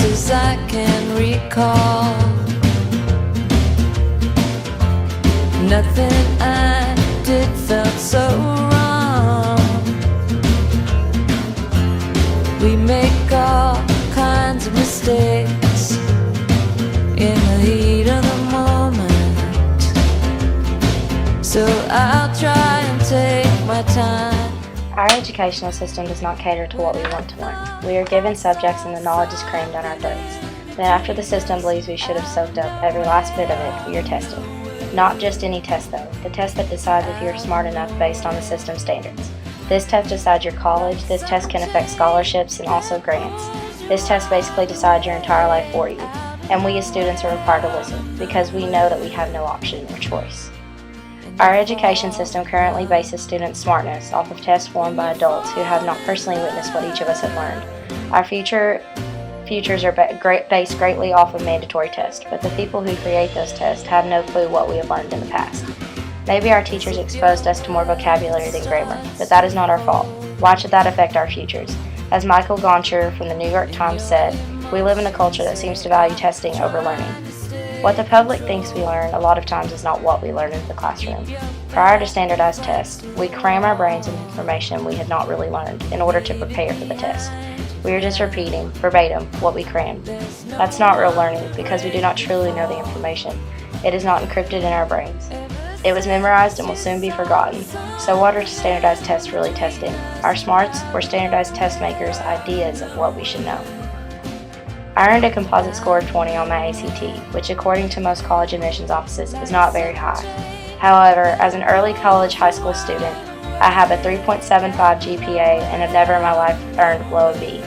as I can recall. Nothing I did felt so wrong. We make all kinds of mistakes in the heat of the moment, so I'll try and take my time. Our educational system does not cater to what we want to learn. We are given subjects and the knowledge is crammed down our throats. Then after the system believes we should have soaked up every last bit of it, we are tested. Not just any test though, the test that decides if you are smart enough based on the system standards. This test decides your college, this test can affect scholarships and also grants. This test basically decides your entire life for you, and we as students are required to listen because we know that we have no option or choice. Our education system currently bases students' smartness off of tests formed by adults who have not personally witnessed what each of us have learned. Our futures are based greatly off of mandatory tests, but the people who create those tests have no clue what we have learned in the past. Maybe our teachers exposed us to more vocabulary than grammar, but that is not our fault. Why should that affect our futures? As Michael Goncher from the New York Times said, we live in a culture that seems to value testing over learning. What the public thinks we learn a lot of times is not what we learn in the classroom. Prior to standardized tests, we cram our brains with information we had not really learned in order to prepare for the test. We are just repeating, verbatim, what we crammed. That's not real learning because we do not truly know the information. It is not encrypted in our brains. It was memorized and will soon be forgotten. So what are standardized tests really testing? Our smarts or standardized test makers' ideas of what we should know? I earned a composite score of 20 on my ACT, which according to most college admissions offices is not very high. However, as an early college high school student, I have a 3.75 GPA and have never in my life earned below a B.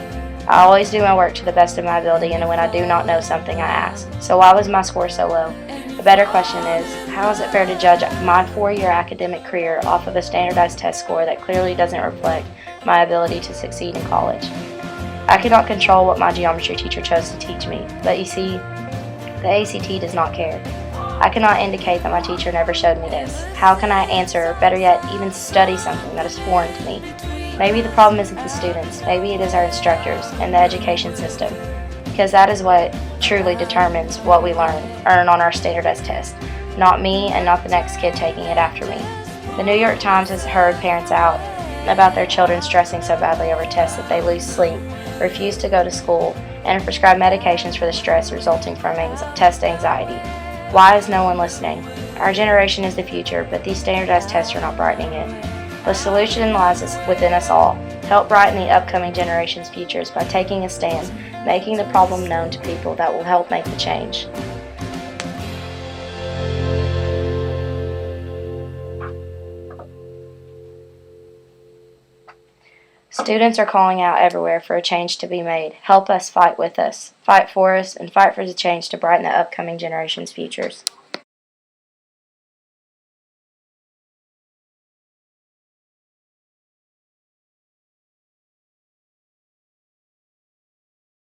I always do my work to the best of my ability, and when I do not know something, I ask. So why was my score so low? The better question is, how is it fair to judge my 4-year academic career off of a standardized test score that clearly doesn't reflect my ability to succeed in college? I cannot control what my geometry teacher chose to teach me, but you see, the ACT does not care. I cannot indicate that my teacher never showed me this. How can I answer, or better yet, even study something that is foreign to me? Maybe the problem isn't the students, maybe it is our instructors and the education system, because that is what truly determines what we earn on our standardized test, not me and not the next kid taking it after me. The New York Times has heard parents out about their children stressing so badly over tests that they lose sleep, refuse to go to school, and are prescribed medications for the stress resulting from test anxiety. Why is no one listening? Our generation is the future, but these standardized tests are not brightening it. The solution lies within us all. Help brighten the upcoming generation's futures by taking a stand, making the problem known to people that will help make the change. Students are calling out everywhere for a change to be made. Help us, fight with us, fight for us, and fight for the change to brighten the upcoming generation's futures.